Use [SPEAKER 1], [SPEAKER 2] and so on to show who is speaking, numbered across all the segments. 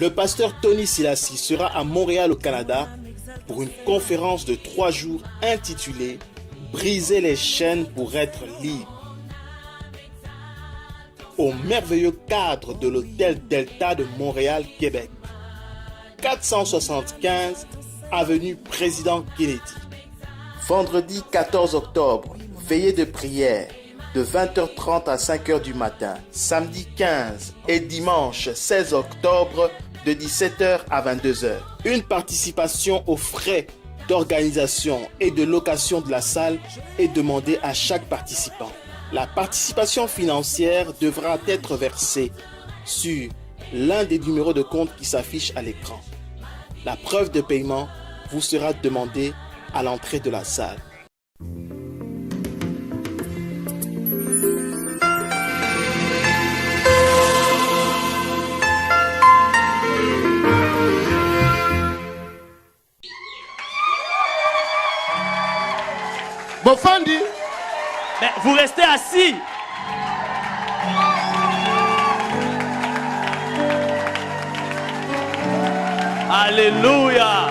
[SPEAKER 1] Le pasteur Tony Silassi sera à Montréal au Canada pour une conférence de 3 jours intitulée « Briser les chaînes pour être libre » au merveilleux cadre de l'hôtel Delta de Montréal, Québec. 475 avenue Président Kennedy. Vendredi 14 octobre, veillée de prière de 20h30 à 5h du matin. Samedi 15 et dimanche 16 octobre de 17h à 22h. Une participation aux frais d'organisation et de location de la salle est demandée à chaque participant. La participation financière devra être versée sur l'un des numéros de compte qui s'affiche à l'écran. La preuve de paiement vous sera demandée à l'entrée de la salle.
[SPEAKER 2] Bofandi.
[SPEAKER 3] Mais vous restez assis. Alléluia.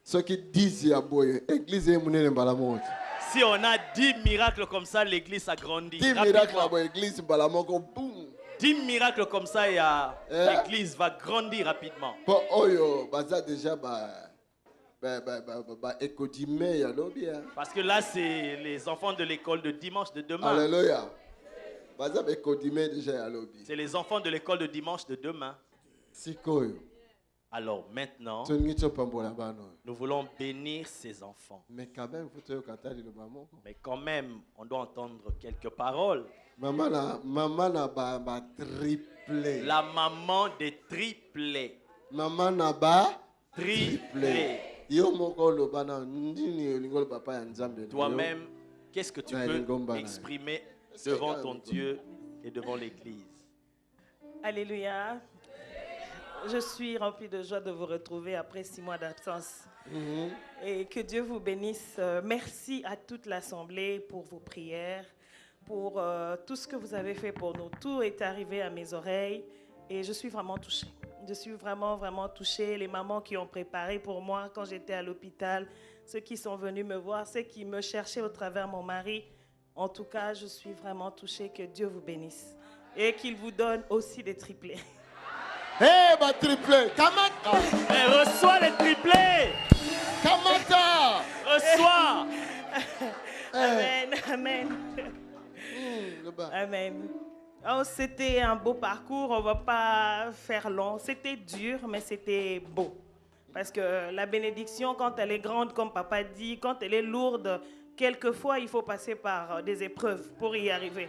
[SPEAKER 2] Ceux qui disent l'église est menée dans la mort.
[SPEAKER 3] Si on a 10 miracles comme ça, l'église a grandi.
[SPEAKER 2] 10 miracles dans l'église, boum.
[SPEAKER 3] 10 miracles comme ça, l'église va grandir rapidement.
[SPEAKER 2] Pour oyo, baza déjà
[SPEAKER 3] Parce que là, c'est les enfants de l'école de dimanche de demain.
[SPEAKER 2] Alléluia.
[SPEAKER 3] C'est les enfants de l'école de dimanche de demain. Alors maintenant, nous voulons bénir ces enfants. Mais quand même, on doit entendre quelques paroles.
[SPEAKER 2] Triplé.
[SPEAKER 3] La maman des triplés.
[SPEAKER 2] Maman n'a
[SPEAKER 3] triplé. Toi-même, qu'est-ce que tu peux exprimer devant ton Dieu et devant l'Église?
[SPEAKER 4] Alléluia. Je suis remplie de joie de vous retrouver après 6 mois d'absence. Et que Dieu vous bénisse. Merci à toute l'Assemblée pour vos prières, pour tout ce que vous avez fait pour nous. Tout est arrivé à mes oreilles et je suis vraiment touchée. Je suis vraiment, vraiment touchée. Les mamans qui ont préparé pour moi quand j'étais à l'hôpital, ceux qui sont venus me voir, ceux qui me cherchaient au travers mon mari. En tout cas, je suis vraiment touchée. Que Dieu vous bénisse et qu'il vous donne aussi des triplés.
[SPEAKER 2] Ma triplé, Kamata.
[SPEAKER 3] Reçois les triplés.
[SPEAKER 2] Kamata.
[SPEAKER 3] Reçois.
[SPEAKER 4] Amen, amen. Amen. Oh, c'était un beau parcours, on ne va pas faire long. C'était dur, mais c'était beau. Parce que la bénédiction, quand elle est grande, comme papa dit, quand elle est lourde, quelquefois, il faut passer par des épreuves pour y arriver.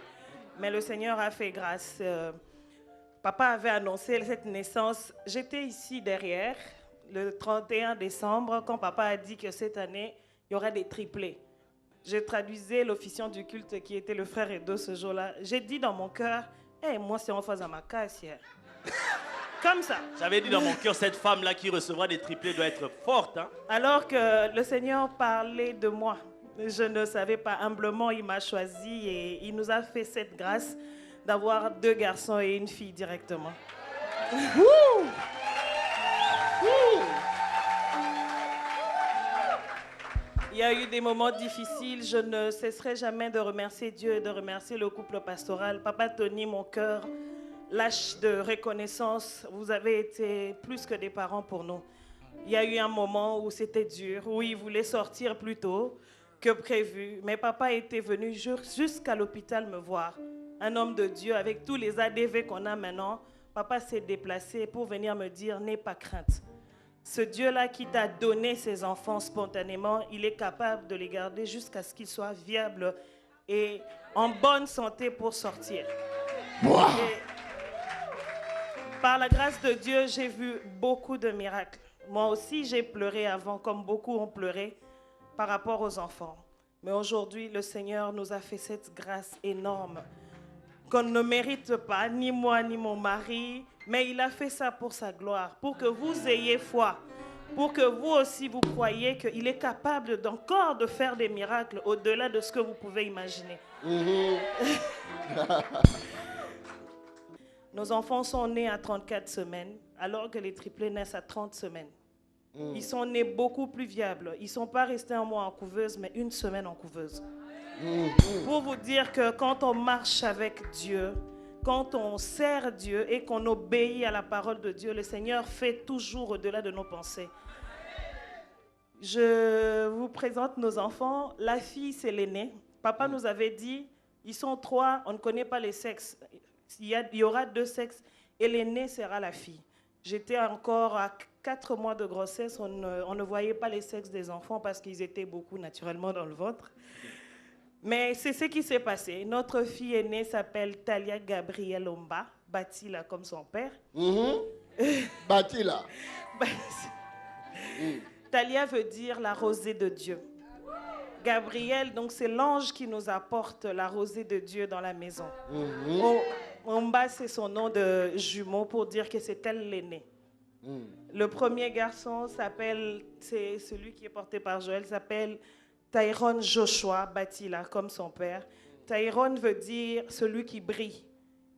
[SPEAKER 4] Mais le Seigneur a fait grâce. Papa avait annoncé cette naissance. J'étais ici derrière, le 31 décembre, quand papa a dit que cette année, il y aurait des triplés. Je traduisais l'officiant du culte qui était le frère Edo ce jour-là. J'ai dit dans mon cœur, moi, c'est en face à ma casse hier. Comme ça.
[SPEAKER 3] J'avais dit dans mon cœur, cette femme-là qui recevra des triplés doit être forte. Hein?
[SPEAKER 4] Alors que le Seigneur parlait de moi. Je ne savais pas. Humblement, il m'a choisi et il nous a fait cette grâce d'avoir 2 garçons et une fille directement. Il y a eu des moments difficiles. Je ne cesserai jamais de remercier Dieu et de remercier le couple pastoral. Papa Tony, mon cœur lâche de reconnaissance. Vous avez été plus que des parents pour nous. Il y a eu un moment où c'était dur, où il voulait sortir plus tôt que prévu. Mais papa était venu jusqu'à l'hôpital me voir. Un homme de Dieu avec tous les ADV qu'on a maintenant. Papa s'est déplacé pour venir me dire, n'aie pas crainte. Ce Dieu-là qui t'a donné ses enfants spontanément, il est capable de les garder jusqu'à ce qu'ils soient viables et en bonne santé pour sortir.
[SPEAKER 2] Wow.
[SPEAKER 4] Par la grâce de Dieu, j'ai vu beaucoup de miracles. Moi aussi, j'ai pleuré avant, comme beaucoup ont pleuré, par rapport aux enfants. Mais aujourd'hui, le Seigneur nous a fait cette grâce énorme qu'on ne mérite pas, ni moi, ni mon mari, mais il a fait ça pour sa gloire, pour que vous ayez foi, pour que vous aussi vous croyez qu'il est capable d'encore de faire des miracles au-delà de ce que vous pouvez imaginer. Nos enfants sont nés à 34 semaines, alors que les triplés naissent à 30 semaines. Ils sont nés beaucoup plus viables. Ils ne sont pas restés un mois en couveuse, mais une semaine en couveuse. Pour vous dire que quand on marche avec Dieu, quand on sert Dieu et qu'on obéit à la parole de Dieu, le Seigneur fait toujours au-delà de nos pensées. Je vous présente nos enfants. La fille, c'est l'aînée. Papa nous avait dit, ils sont 3, on ne connaît pas les sexes. Il y aura 2 sexes et l'aînée sera la fille. J'étais encore à 4 mois de grossesse, on ne voyait pas les sexes des enfants parce qu'ils étaient beaucoup naturellement dans le ventre. Mais c'est ce qui s'est passé. Notre fille aînée s'appelle Talia Gabriel Omba, Batila comme son père.
[SPEAKER 2] Batila.
[SPEAKER 4] Talia veut dire la rosée de Dieu. Gabriel, donc c'est l'ange qui nous apporte la rosée de Dieu dans la maison. Omba, c'est son nom de jumeau pour dire que c'est elle l'aîné. Le premier garçon s'appelle, c'est celui qui est porté par Joël, s'appelle Tyrone Joshua Batila, comme son père. Tyrone veut dire celui qui brille.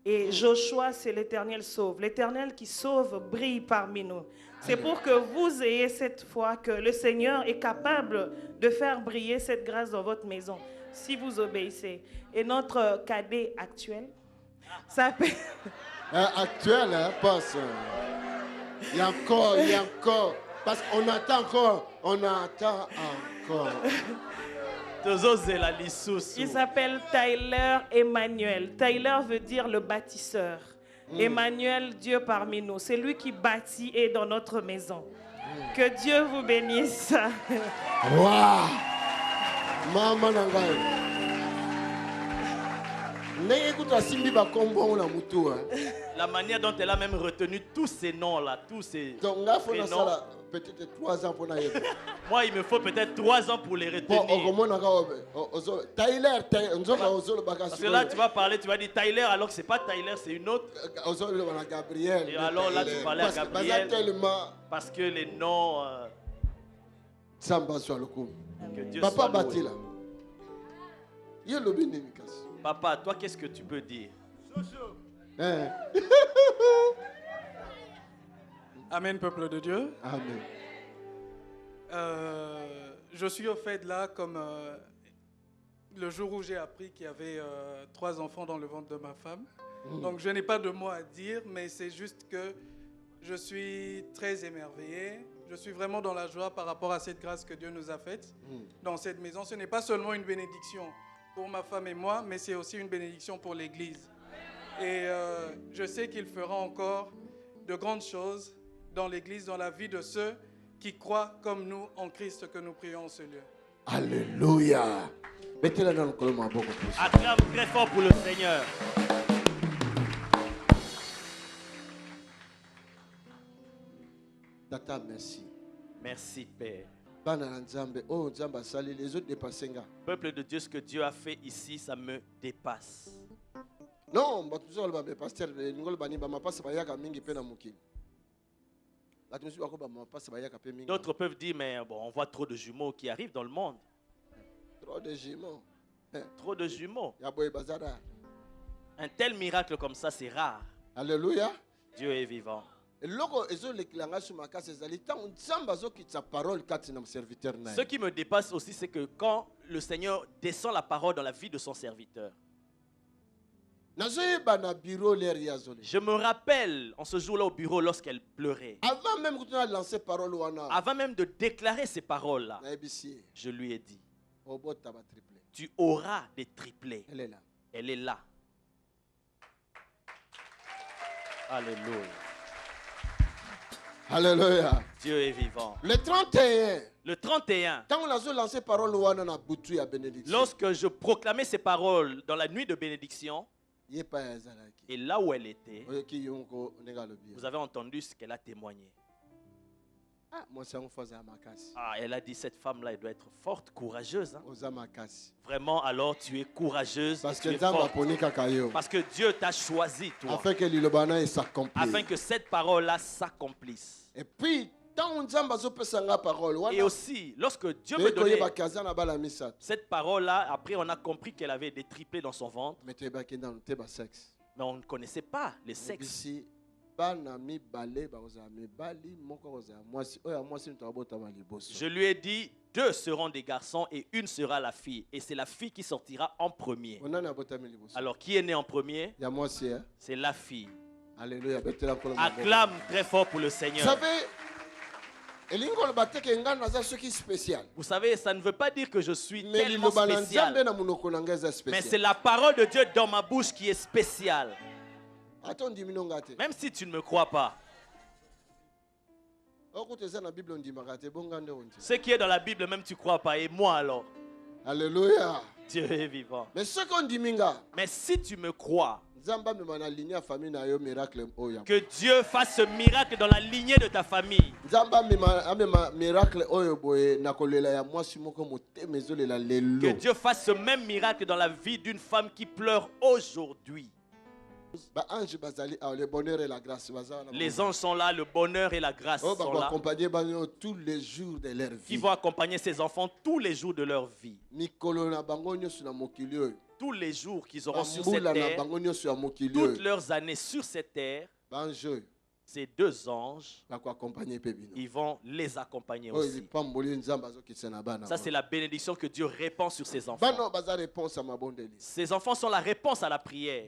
[SPEAKER 4] Et Joshua, c'est l'Éternel sauve. L'Éternel qui sauve brille parmi nous. C'est pour que vous ayez cette foi que le Seigneur est capable de faire briller cette grâce dans votre maison, si vous obéissez. Et notre cadet actuel s'appelle...
[SPEAKER 2] Actuel, hein, passe. Il y a encore. Parce qu'on attend encore.
[SPEAKER 4] Il s'appelle Tyler Emmanuel. Tyler veut dire le bâtisseur. Emmanuel, Dieu parmi nous. C'est lui qui bâtit et dans notre maison. Que Dieu vous bénisse.
[SPEAKER 2] Waouh! Maman Nangaï.
[SPEAKER 3] La manière dont elle a même retenu tous ces noms-là, tous ces prénoms.
[SPEAKER 2] Peut-être 3 ans pour naître.
[SPEAKER 3] Moi, il me faut peut-être 3 ans pour les retenir. Parce que là, tu vas parler, tu vas dire Tyler, alors que ce n'est pas Tyler, c'est une autre. Et alors là, tu parlais à Gabriel. Parce que les noms... que Dieu
[SPEAKER 2] Papa
[SPEAKER 3] soit loué.
[SPEAKER 2] Batila.
[SPEAKER 3] Papa, toi, qu'est-ce que tu peux dire?
[SPEAKER 5] Amen, peuple de Dieu.
[SPEAKER 2] Amen.
[SPEAKER 5] Je suis au fait là comme le jour où j'ai appris qu'il y avait 3 enfants dans le ventre de ma femme. Donc je n'ai pas de mots à dire, mais c'est juste que je suis très émerveillé. Je suis vraiment dans la joie par rapport à cette grâce que Dieu nous a faite dans cette maison. Ce n'est pas seulement une bénédiction pour ma femme et moi, mais c'est aussi une bénédiction pour l'Église. Et je sais qu'il fera encore de grandes choses dans l'Église, dans la vie de ceux qui croient comme nous en Christ que nous prions en ce lieu.
[SPEAKER 2] Alléluia. Mettez-la dans le collement beaucoup plus.
[SPEAKER 3] Acclame très fort pour le Seigneur.
[SPEAKER 2] Tata, merci.
[SPEAKER 3] Merci, Père.
[SPEAKER 2] Les autres dépassent.
[SPEAKER 3] Peuple de Dieu, ce que Dieu a fait ici, ça me dépasse.
[SPEAKER 2] Non, pasteur,
[SPEAKER 3] D'autres peuvent dire, mais bon, on voit trop de jumeaux qui arrivent dans le monde.
[SPEAKER 2] trop de jumeaux.
[SPEAKER 3] Trop de jumeaux.
[SPEAKER 2] Yaboye Bazara.
[SPEAKER 3] Un tel miracle comme ça, c'est rare.
[SPEAKER 2] Alléluia.
[SPEAKER 3] Dieu est vivant. Ce qui me dépasse aussi, c'est que quand le Seigneur descend la parole dans la vie de son serviteur, je me rappelle en ce jour-là au bureau lorsqu'elle pleurait.
[SPEAKER 2] Avant
[SPEAKER 3] même de déclarer ces paroles-là, je lui ai dit, tu auras des triplés.
[SPEAKER 2] Elle est là.
[SPEAKER 3] Elle est là. Alléluia.
[SPEAKER 2] Alléluia.
[SPEAKER 3] Dieu est vivant.
[SPEAKER 2] Le 31.
[SPEAKER 3] Le 31.
[SPEAKER 2] Lorsque
[SPEAKER 3] je proclamais ces paroles dans la nuit de bénédiction, et là où elle était, vous avez entendu ce qu'elle a témoigné. Ah, elle a dit, cette femme-là, elle doit être forte, courageuse. Hein? Vraiment, alors tu es courageuse. Parce que Dieu t'a choisi, toi. Afin que cette parole-là s'accomplisse.
[SPEAKER 2] Et puis,
[SPEAKER 3] et aussi, lorsque Dieu me donnait cette parole-là, après on a compris qu'elle avait des triplés dans son ventre. Mais on ne connaissait pas les sexes. Je lui ai dit, 2 seront des garçons et 1 sera la fille. Et c'est la fille qui sortira en premier. Alors, qui est né en premier? C'est la fille.
[SPEAKER 2] Alléluia.
[SPEAKER 3] Acclame très fort pour le Seigneur. Vous savez, ça ne veut pas dire que je suis tellement spécial. Mais c'est la parole de Dieu dans ma bouche qui est spéciale. Même si tu ne me crois pas. Ce qui est dans la Bible, même tu ne crois pas. Et moi alors?
[SPEAKER 2] Alléluia.
[SPEAKER 3] Dieu est vivant.
[SPEAKER 2] Mais
[SPEAKER 3] si tu me crois, que Dieu fasse ce miracle dans la lignée de ta famille. Que Dieu fasse ce même miracle dans la vie d'une femme qui pleure aujourd'hui. Les anges sont là, le bonheur et la grâce sont là.
[SPEAKER 2] Tous les jours de leur vie.
[SPEAKER 3] Qui vont accompagner ces enfants tous les jours de leur vie. Tous les jours qu'ils auront sur cette terre, toutes leurs années sur cette terre, ces 2 anges, ils vont les accompagner aussi. Ça, c'est la bénédiction que Dieu répand sur ses enfants. Ces enfants sont la réponse à la prière.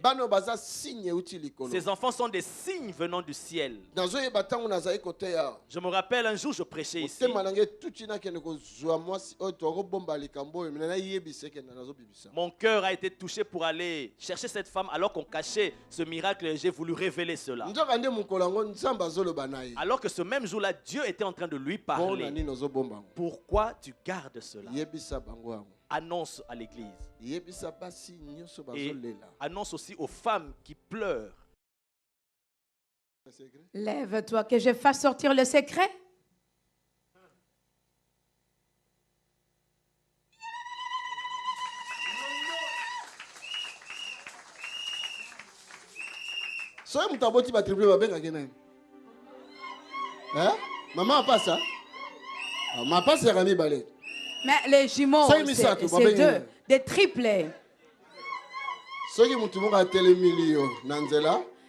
[SPEAKER 3] Ces enfants sont des signes venant du ciel. Je me rappelle un jour, je prêchais ici. Mon cœur a été touché pour aller chercher cette femme alors qu'on cachait ce miracle. J'ai voulu révéler cela. Alors que ce même jour-là, Dieu était en train de lui parler. Pourquoi tu gardes cela? Annonce à l'église. Et annonce aussi aux femmes qui pleurent.
[SPEAKER 6] Lève-toi que je fasse sortir le secret.
[SPEAKER 2] Maman pas ça. Ma passe Rami Balé.
[SPEAKER 6] Mais les jumeaux, c'est 2, des triplés.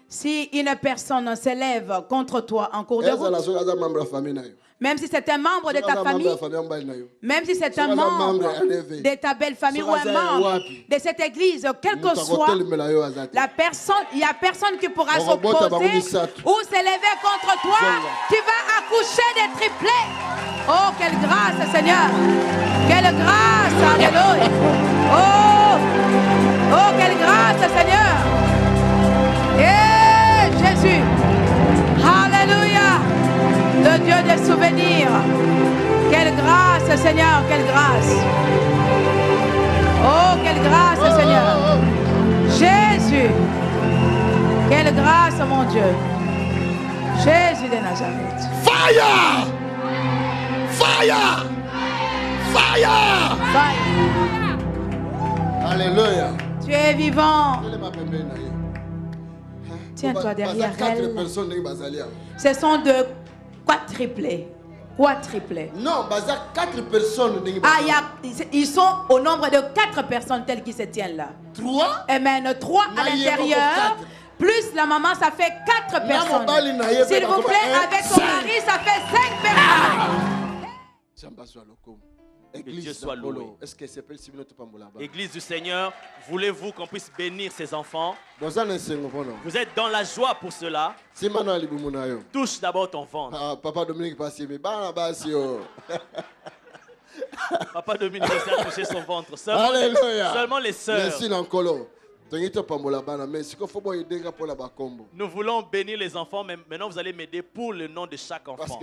[SPEAKER 6] Si une personne s'élève contre toi en cours de route, même si c'est un membre de ta famille, même si c'est un membre de ta belle famille ou un membre de cette église, quel que soit la personne, il n'y a personne qui pourra s'opposer ou s'élever contre toi. Tu vas accoucher des triplés. Oh, quelle grâce, Seigneur. Quelle grâce, alléluia. Oh, quelle grâce, Seigneur. Et Jésus. Alléluia. Le Dieu des souvenirs. Quelle grâce, Seigneur, quelle grâce. Oh, quelle grâce, Seigneur. Jésus. Quelle grâce, mon Dieu. Jésus de Nazareth.
[SPEAKER 2] Fire! Fire! Fire!
[SPEAKER 6] Fire.
[SPEAKER 2] Alléluia.
[SPEAKER 6] Tu es vivant. Tiens-toi derrière elle. Ce sont 2 quadruplés.
[SPEAKER 2] Non, 4 personnes.
[SPEAKER 6] Ils sont au nombre de 4 personnes telles qui se tiennent là.
[SPEAKER 2] 3?
[SPEAKER 6] Amen. 3 à l'intérieur. Plus la maman, ça fait 4 personnes. S'il vous plaît, avec ton mari, ça fait 5 personnes.
[SPEAKER 3] Église soit loué. Église du Seigneur, voulez-vous qu'on puisse bénir ces enfants? Vous êtes dans la joie pour cela. Touche d'abord ton ventre.
[SPEAKER 2] Papa Dominique
[SPEAKER 3] Papa Dominique a touché son ventre. Seulement les sœurs. Nous voulons bénir les enfants, mais maintenant vous allez m'aider pour le nom de chaque enfant.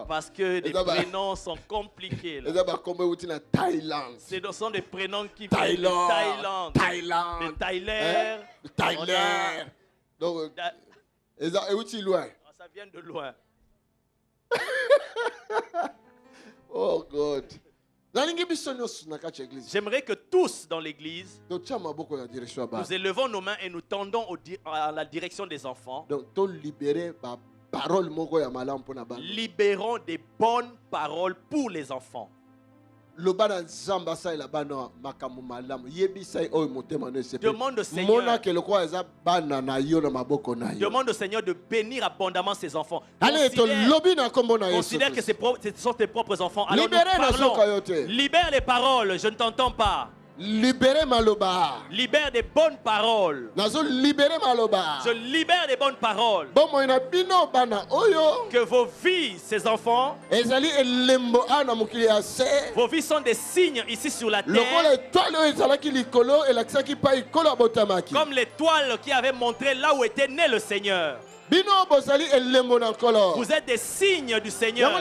[SPEAKER 3] Parce que les prénoms sont compliqués. Là. Ce sont des prénoms qui viennent de Thaïlande, de Tyler.
[SPEAKER 2] Donc,
[SPEAKER 3] ça vient de loin.
[SPEAKER 2] Oh God.
[SPEAKER 3] J'aimerais que tous dans l'église, nous élevons nos mains et nous tendons à la direction des enfants. Libérons des bonnes paroles pour les enfants.
[SPEAKER 2] Demande
[SPEAKER 3] au Seigneur de bénir abondamment ses enfants. Considère que ce sont tes propres enfants. Alors libère les paroles, je ne t'entends pas.
[SPEAKER 2] Libérez Maloba.
[SPEAKER 3] Libère des bonnes paroles. Je libère des bonnes paroles. Que vos vies, ces enfants, vos vies sont des signes ici sur la terre. Comme l'étoile qui avait montré là où était né le Seigneur. Vous êtes des signes du Seigneur.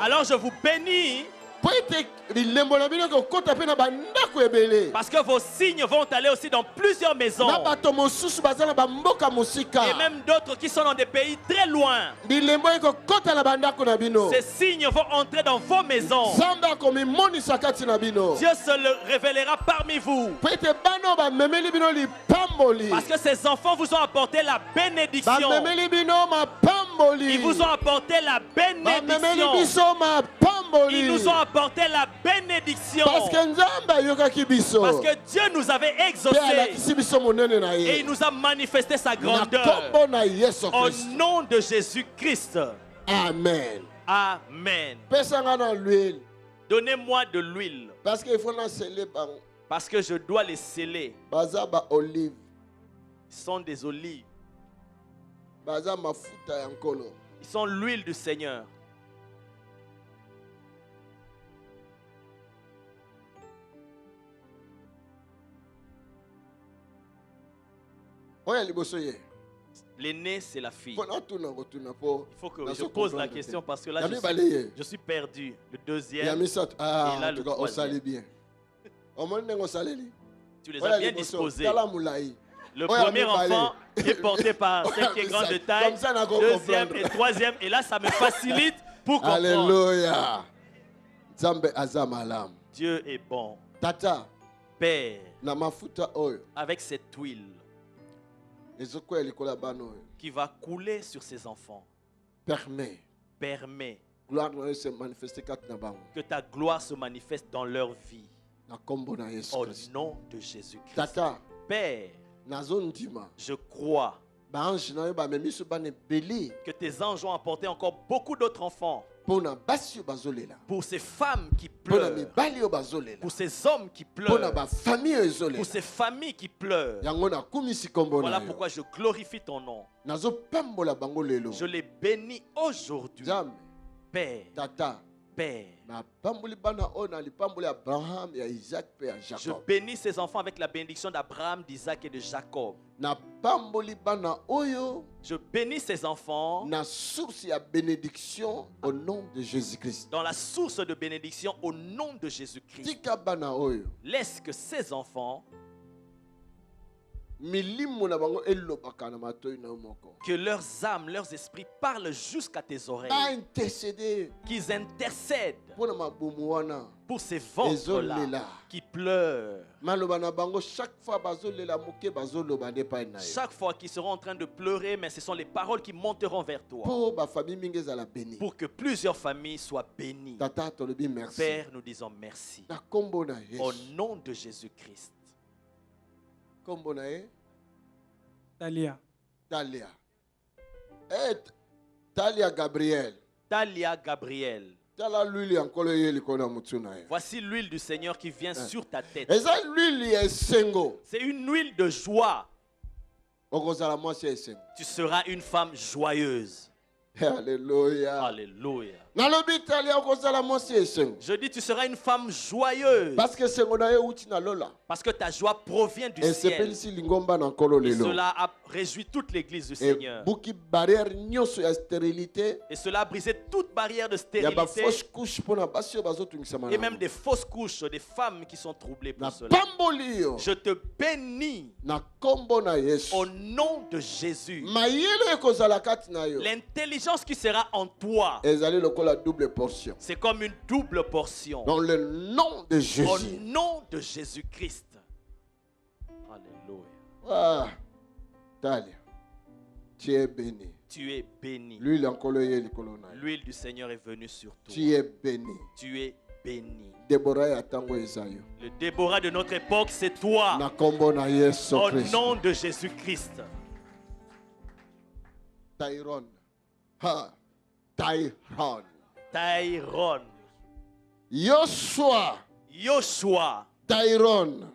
[SPEAKER 3] Alors je vous bénis. Parce que vos signes vont aller aussi dans plusieurs maisons. Et même d'autres qui sont dans des pays très loin. Ces signes vont entrer dans vos maisons. Dieu se le révélera parmi vous. Parce que ces enfants vous ont apporté la bénédiction. Ils vous ont apporté la bénédiction. Ils nous ont apporté la bénédiction. Parce que Dieu nous avait exaucés. Et il nous a manifesté sa grandeur. Au nom de Jésus-Christ.
[SPEAKER 2] Amen.
[SPEAKER 3] Amen. Donnez-moi de l'huile. Parce que je dois les sceller. Ils sont des olives. Ils sont l'huile du Seigneur. L'aîné, c'est la fille. Il faut que je pose la question parce que là, je suis perdu. Le deuxième, et là, le troisième. Tu les as bien disposés. Le premier enfant est porté par celle qui est grande de taille. Deuxième et troisième. Et là, ça me facilite pour comprendre.
[SPEAKER 2] Alléluia.
[SPEAKER 3] Dieu est bon. Père, avec cette huile qui va couler sur ses enfants, permet que ta gloire se manifeste dans leur vie. Au nom de Jésus-Christ. Père, je crois que tes anges ont apporté encore beaucoup d'autres enfants. Pour ces femmes qui pleurent, pour ces hommes qui pleurent, pour ces familles qui pleurent. Voilà pourquoi je glorifie ton nom. Je les bénis aujourd'hui. Père, je bénis ces enfants avec la bénédiction d'Abraham, d'Isaac et de Jacob. Je bénis ces enfants
[SPEAKER 2] dans la source de bénédiction au nom de Jésus-Christ.
[SPEAKER 3] Laisse que ces enfants, que leurs âmes, leurs esprits parlent jusqu'à tes oreilles. Qu'ils intercèdent pour ces ventres-là qui pleurent. Chaque fois qu'ils seront en train de pleurer, mais ce sont les paroles qui monteront vers toi. Pour que plusieurs familles soient bénies. Père, nous disons merci. Au nom de Jésus-Christ.
[SPEAKER 5] Talia.
[SPEAKER 2] Talia Gabriel.
[SPEAKER 3] Voici l'huile du Seigneur qui vient sur ta tête.
[SPEAKER 2] C'est
[SPEAKER 3] une huile de joie. Tu seras une femme joyeuse.
[SPEAKER 2] Alléluia.
[SPEAKER 3] Alléluia.
[SPEAKER 2] Je
[SPEAKER 3] dis, tu seras une femme joyeuse. Parce que ta joie provient du ciel. Et cela a réjoui toute l'église du Seigneur. Et cela a brisé toute barrière de stérilité. Et même des fausses couches, des femmes qui sont troublées pour cela. Je te bénis au nom de Jésus. L'intelligence qui sera en toi, c'est comme une double portion.
[SPEAKER 2] Dans le nom de Jésus.
[SPEAKER 3] Au nom de Jésus-Christ. Alléluia.
[SPEAKER 2] Ah, Talia, tu es béni.
[SPEAKER 3] Tu es béni.
[SPEAKER 2] L'huile
[SPEAKER 3] du Seigneur est venue sur toi.
[SPEAKER 2] Tu es béni.
[SPEAKER 3] Tu es béni.
[SPEAKER 2] Le
[SPEAKER 3] Déborah de notre époque, c'est toi. Au nom de Jésus-Christ.
[SPEAKER 2] Tyrone.
[SPEAKER 3] Tyrone.
[SPEAKER 2] Yoshua. Tyrone.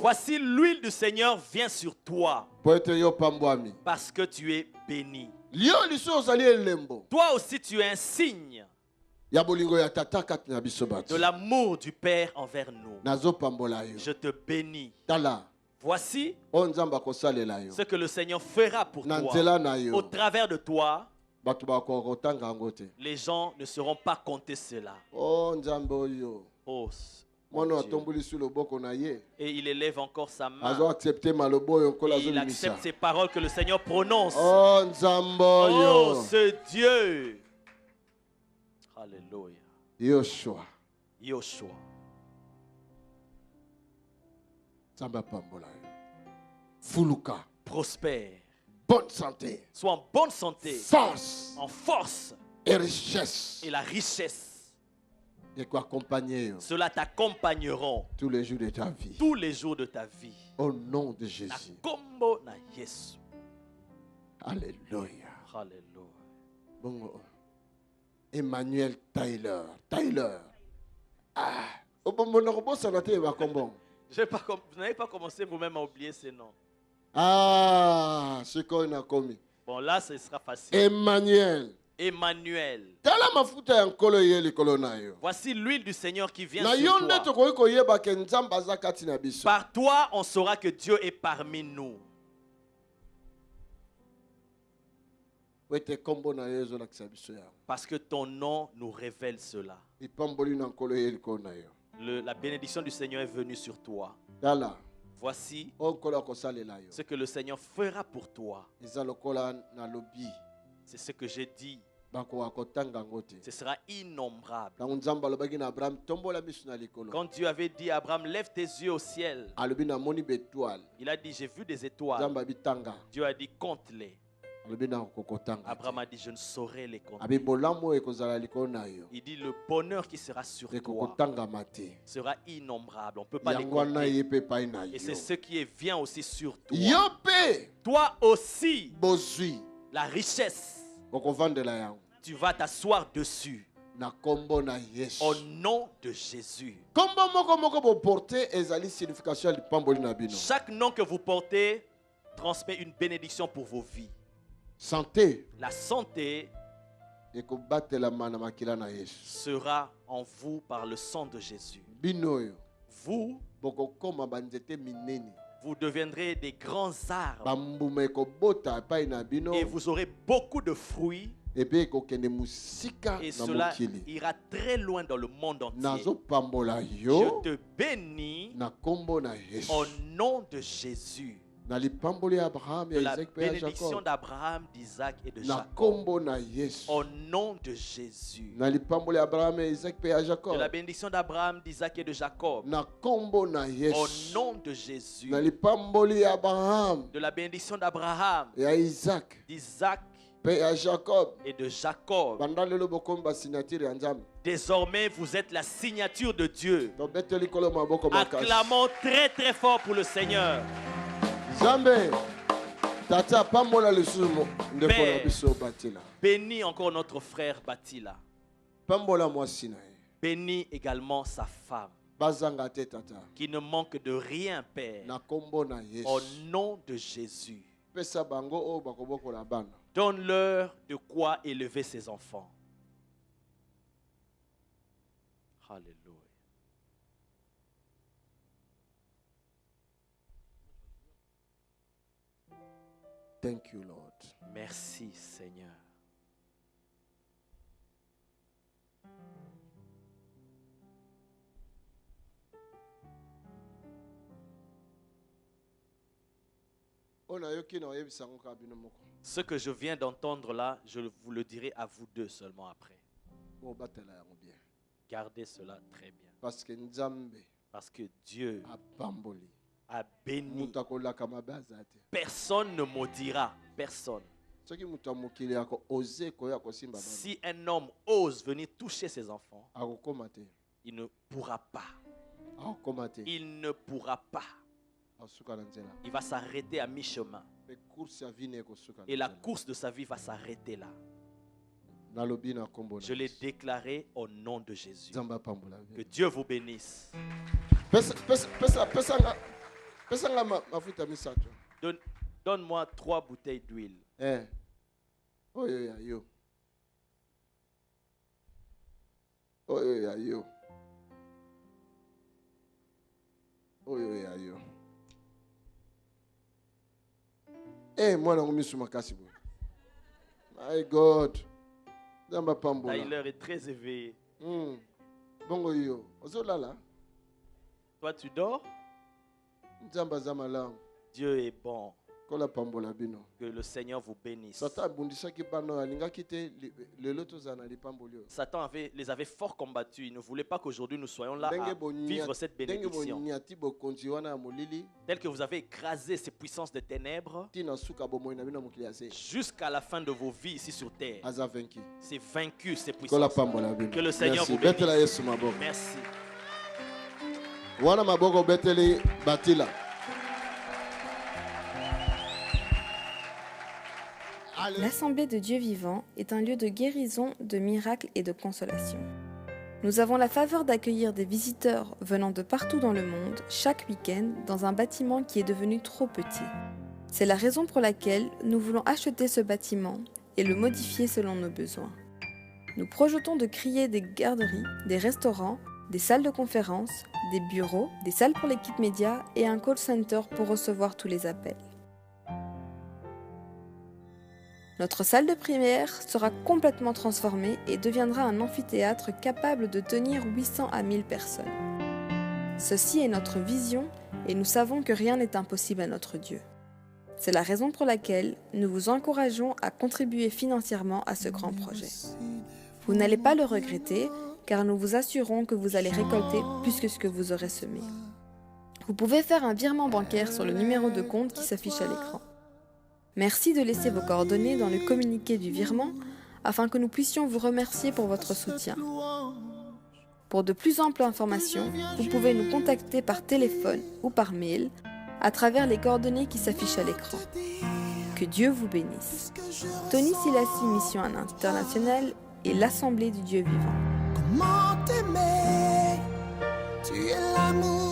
[SPEAKER 3] Voici l'huile du Seigneur vient sur toi. Parce que tu es béni. Toi aussi tu es un signe de l'amour du Père envers nous. Je te bénis. Voici ce que le Seigneur fera pour toi. Au travers de toi, les gens ne seront pas comptés cela. Oh, et il élève encore sa main. Et il accepte ces paroles que le Seigneur prononce. Oh, ce Dieu. Alléluia.
[SPEAKER 2] Yoshua. Fuluka.
[SPEAKER 3] Prospère.
[SPEAKER 2] Bonne santé.
[SPEAKER 3] Sois en bonne santé.
[SPEAKER 2] Force.
[SPEAKER 3] En force.
[SPEAKER 2] Et richesse.
[SPEAKER 3] Et la richesse.
[SPEAKER 2] Cela
[SPEAKER 3] t'accompagneront
[SPEAKER 2] tous les jours de ta vie.
[SPEAKER 3] Tous les jours de ta vie.
[SPEAKER 2] Au nom de Jésus. Alléluia. Bon, Emmanuel Tyler. Ah.
[SPEAKER 3] Vous n'avez pas commencé vous-même à oublier ces noms.
[SPEAKER 2] Ah, ce qu'on a commis.
[SPEAKER 3] Bon, là, ce sera facile.
[SPEAKER 2] Emmanuel.
[SPEAKER 3] Voici l'huile du Seigneur qui vient sur toi. Par toi, on saura que Dieu est parmi nous. Parce que ton nom nous révèle cela. La bénédiction du Seigneur est venue sur toi. Voici ce que le Seigneur fera pour toi. C'est ce que j'ai dit. Ce sera innombrable. Quand Dieu avait dit à Abraham, lève tes yeux au ciel, il a dit, j'ai vu des étoiles. Dieu a dit, compte-les. Abraham a dit, je ne saurais les compter. Il dit, le bonheur qui sera sur toi sera innombrable. On ne peut pas les compter. Et c'est ce qui vient aussi sur toi. Toi aussi, la richesse, tu vas t'asseoir dessus. Au nom de Jésus. Chaque nom que vous portez transmet une bénédiction pour vos vies.
[SPEAKER 2] Santé.
[SPEAKER 3] La santé sera en vous par le sang de Jésus. Vous deviendrez des grands arbres. Et vous aurez beaucoup de fruits. Et cela ira très loin dans le monde entier. Je te bénis au nom de Jésus. De la bénédiction d'Abraham, d'Isaac et de Jacob. Au nom de Jésus. De la bénédiction d'Abraham, d'Isaac et de Jacob. Au nom de Jésus. De la bénédiction d'Abraham, d'Isaac et de Jacob. Désormais, vous êtes la signature de Dieu. Acclamons très très fort pour le Seigneur.
[SPEAKER 2] Père,
[SPEAKER 3] bénis encore notre frère Batila. Bénis également sa femme, qui ne manque de rien, Père. Au nom de Jésus. Donne-leur de quoi élever ses enfants. Alléluia.
[SPEAKER 2] Thank you, Lord.
[SPEAKER 3] Merci, Seigneur. Ce que je viens d'entendre là, je vous le dirai à vous deux seulement après. Gardez cela très bien. Parce que Dieu a béni. Personne ne maudira. Personne. Si un homme ose venir toucher ses enfants, il ne pourra pas. Il ne pourra pas. Il va s'arrêter à mi-chemin. Et la course de sa vie va s'arrêter là. Je l'ai déclaré au nom de Jésus. Que Dieu vous bénisse. Donne-moi 3 bouteilles d'huile.
[SPEAKER 2] My God.
[SPEAKER 3] Tyler est très éveillé. Toi, tu dors? Dieu est bon. Que le Seigneur vous bénisse. Satan les avait fort combattus. Il ne voulait pas qu'aujourd'hui nous soyons là à vivre cette bénédiction. Tel que vous avez écrasé ces puissances de ténèbres jusqu'à la fin de vos vies ici sur terre. C'est vaincu ces puissances. Que le Seigneur vous bénisse. Merci.
[SPEAKER 7] L'Assemblée de Dieu vivant est un lieu de guérison, de miracles et de consolation. Nous avons la faveur d'accueillir des visiteurs venant de partout dans le monde chaque week-end dans un bâtiment qui est devenu trop petit. C'est la raison pour laquelle nous voulons acheter ce bâtiment et le modifier selon nos besoins. Nous projetons de créer des garderies, des restaurants, des salles de conférence, des bureaux, des salles pour l'équipe média et un call center pour recevoir tous les appels. Notre salle de prière sera complètement transformée et deviendra un amphithéâtre capable de tenir 800 à 1000 personnes. Ceci est notre vision et nous savons que rien n'est impossible à notre Dieu. C'est la raison pour laquelle nous vous encourageons à contribuer financièrement à ce grand projet. Vous n'allez pas le regretter car nous vous assurons que vous allez récolter plus que ce que vous aurez semé. Vous pouvez faire un virement bancaire sur le numéro de compte qui s'affiche à l'écran. Merci de laisser vos coordonnées dans le communiqué du virement afin que nous puissions vous remercier pour votre soutien. Pour de plus amples informations, vous pouvez nous contacter par téléphone ou par mail à travers les coordonnées qui s'affichent à l'écran. Que Dieu vous bénisse. Tony Silassi Mission Internationale et l'Assemblée du Dieu vivant.
[SPEAKER 8] Comment t'aimer? Tu es l'amour.